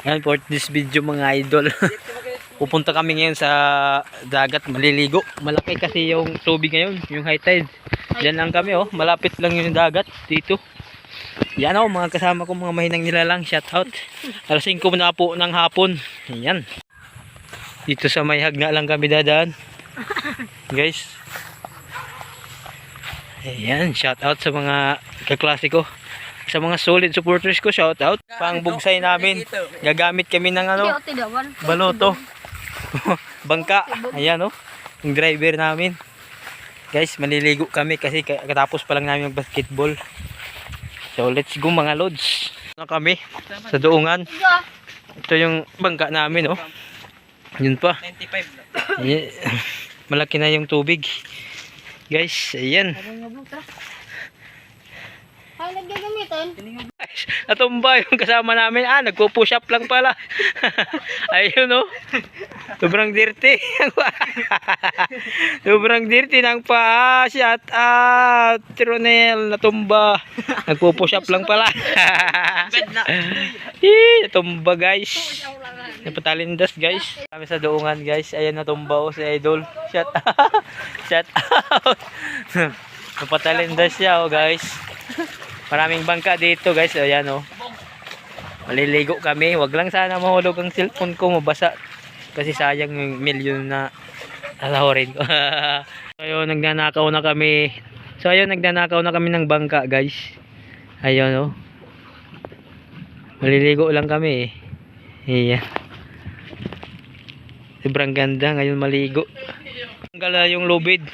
Yan for this video mga idol. Pupunta kami ngayon sa dagat, maliligo. Malaki kasi yung tubig ngayon, yung high tide. Diyan lang kami oh, malapit lang yung dagat dito. Yan oh, mga kasama ko, mga mahinang nilalang, shout out. Alas 5 na po ng hapon. Yan. Dito sa may hagna lang kami dadaan. Guys. Ayan, shout out sa mga kaklase ko. Sa mga solid supporters ko, shout out. Pang bugsay namin, gagamit kami ng ano, baloto. Bangka. Ayan oh, yung driver namin. Guys, maliligo kami kasi katapos pa lang namin mag-basketball. So let's go mga lods. Na kami sa Doongan. Ito yung bangka namin oh. Yun pa. 95. Malaki na yung tubig. Guys, ayan. Ay, naggagamitin. Natumba yung kasama namin. Ah, nagpo-push up lang pala. Ayun oh. Sobrang dirty. Sobrang dirty ng paa. Shout out. Tironel, natumba. Nagpo-push up lang pala. Natumba guys. Napatalindas guys. Kami sa Doongan guys. Ayan, natumba oh si Idol. Shout out. Shout out. Napatalindas siya oh guys. Maraming bangka dito guys. Ayan oh. Maliligo kami. Wag lang sana mahulog ang cellphone ko, mabasa. Kasi sayang yung milyon na alahorin ko. So ayun, nagnanakaw na kami. Nagnanakaw na kami ng bangka guys. Ayun oh. Maliligo lang kami eh. Ayan. Sobrang ganda ngayon maligo. Tanggal yung lubid.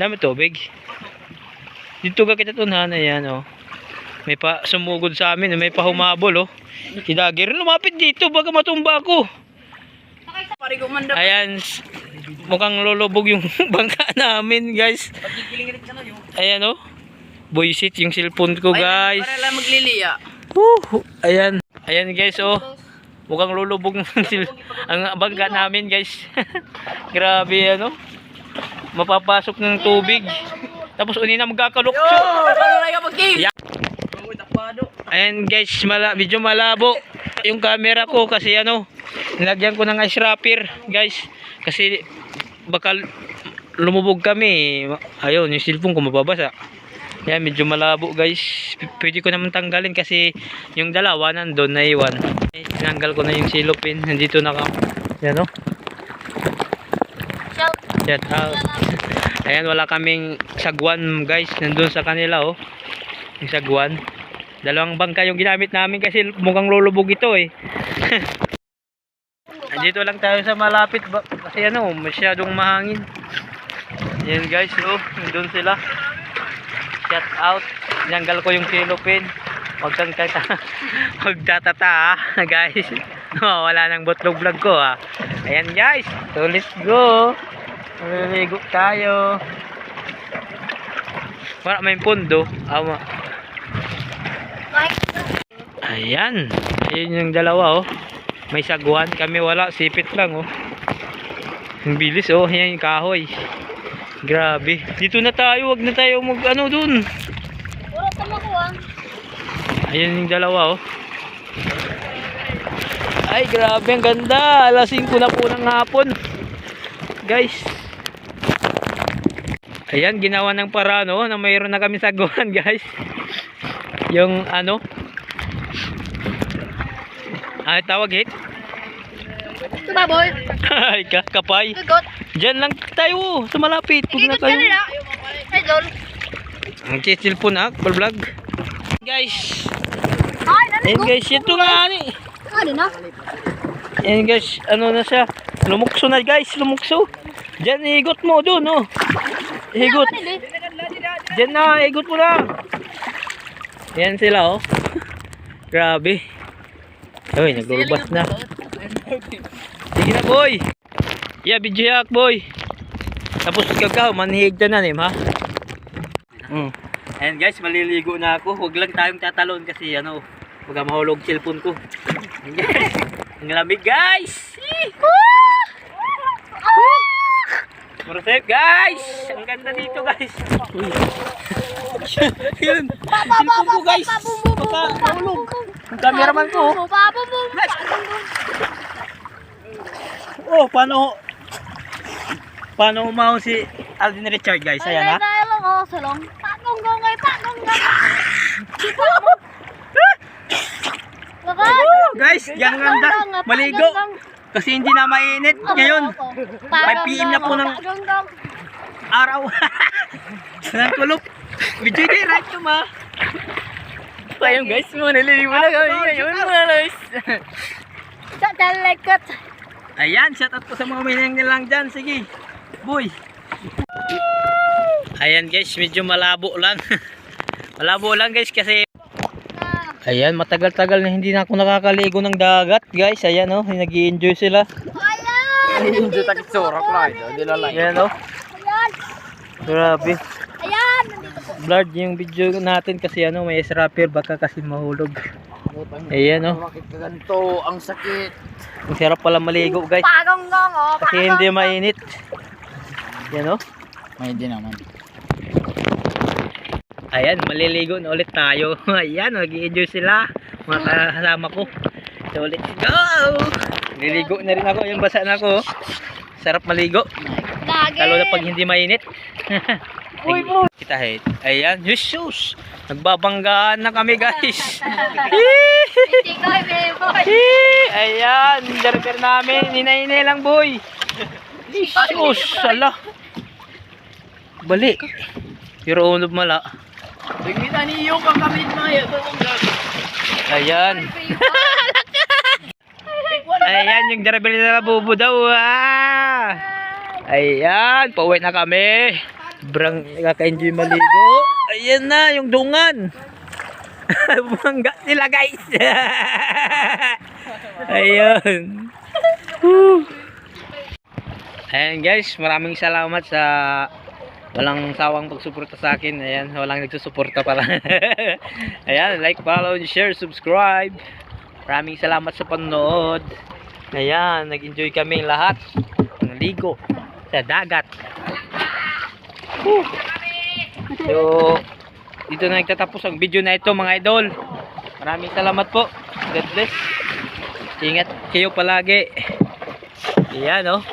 Dami tubig. Dito ka kita tunhan, ayan oh. May pa sumugod sa amin, may pa humabol oh. Kidagir, lumapit dito, baka matumba ako. Ayan, mukhang lulubog yung bangka namin guys. Ayan oh. Buisit yung cellphone ko guys. Para lang magliliya. Ayan. Ayan guys oh. Mukhang lulubog ang bangka namin guys. Grabe ano. Mapapasok ng tubig. Tapos uni na magkakalukso. Ayan guys, medyo malabo yung camera ko kasi ano, nilagyan ko ng ice wrapper guys. Kasi baka lumubog kami. Ayun, yung cellphone ko mababasa. Yan, medyo malabo guys. Pwede ko naman tanggalin kasi yung dalawa nandun na iwan. Tinanggal ko na yung silopin. Nandito na ka. Yan o. Shout out. Ayan, wala kaming sagwan guys. Nandun sa kanila oh. Yung sagwan. Dalawang bangka yung ginamit namin kasi mukhang lulubog ito eh. Nandito lang tayo sa malapit kasi ano, masyadong mahangin. Ayan guys oh. Nandun sila. Shout out. Tinanggal ko yung silopin. Huwag kang magtatata guys. No, wala nang botlog vlog ko ah. Ayan guys. So let's go. Maliligo tayo. Wala may pundo. Ama. Ayan. Ayan yung dalawa oh. May sagwan. Kami wala. Sipit lang oh. Ang bilis oh. Ayan yung kahoy. Grabe. Dito na tayo. Wag na tayo mag ano dun. Wala tama ko ah. Ayan yung dalawa oh. Ay grabe, ang ganda. Alas 5 na po ng hapon guys. Ayan, ginawa ng paraan oh, na mayroon na kami sagwan guys. Yung ano, ay tawag hit. Ito ba boy? Ay kapay. Ikot. Diyan lang tayo sa malapit. Huwag na tayo. Idol. Ang cellphone ah, vlog guys. Ay, Ayan guys, ito nga ni. ano na? Ayan guys, ano na siya. Lumukso na guys, lumukso. Diyan, igot mo doon oh. Igot. Diyan na, igot mo na. Ayan sila oh. Grabe. Uy, naglulubas na. Sige na boy. Yeah, video yak boy. Tapos ikaw, manhihig na nim ha. Ayan guys, maliligo na ako. Huwag lang tayong tatalon kasi ano, huwag mahulog cellphone ko. Ayan guys. Ang lamig guys. More safe guys. Ang ganda dito guys. Uy. Yun. Cellphone ko guys. Baka mahulog. Ang cameraman ko. Papa mo. Oh, paano umahon si Alvin Richard, guys? Ayan ha. Tayo lang oh, salong. Pagonggongay, pagonggong. Guys, yan ganda. Maligo. Kasi hindi na mainit ngayon. 5 PM na po ng araw. Sanang kulop. Video day, right to ma. Ayun guys, naliligo na kami ngayon mga guys. Sa dalekot. Ayan, shout out po sa mga minang lang dyan. Sige, boy. Ayan guys, medyo malabo lang. Malabo lang guys kasi ayan, matagal-tagal na hindi na ako nakakaligo ng dagat guys. Ayan oh, nag-i-enjoy sila. Ayan. Hindi takit sorak lang ito, di lalay. Ayan oh. Ayan. Grabe. Ayan, nandito po. Blurred yung video natin kasi ano, may scraper baka kasi mahulog. Ayan oh. Bakit ka ganito? Ang sakit. Ang sarap pala maligo guys. Pagonggong oh. Kasi hindi mainit. Ayan oh. May di naman. Ayan, maliligo na ulit tayo. Ayan, nag-i-enjoy sila. Mga kasama ko. So, let's go! Nililigo na rin ako. Yung basa na ako. Sarap maligo. Lagi. Lalo na pag hindi mainit. Uy, bro! Kita head. Ayan, Jesus! Nagbabanggaan na kami, guys. Hindi ko, boy. Ayan, derber namin. Ninay-inay lang, boy. Jesus! Sala. Bali. Pero unob mala. Bigmita niyo kang kamit na yun. Ayan. Ayan, yung derber na bubo daw. Ah. Ayan, pauwi na kami. Sobrang nakaka-enjoy maligo. Ayan na, yung dungan. Bumangga sila, guys. Ayan. Woo. Ayan, guys, maraming salamat sa walang sawang pagsuporta sa akin. Ayan, walang nagsusuporta pala. Ayan, like, follow, share, subscribe. Maraming salamat sa panonood. Ayan, nag-enjoy kami lahat. Naligo sa dagat. So, dito na nagtatapos ang video na ito mga idol. Maraming salamat po. God bless. Ingat kayo palagi. Ayan oh.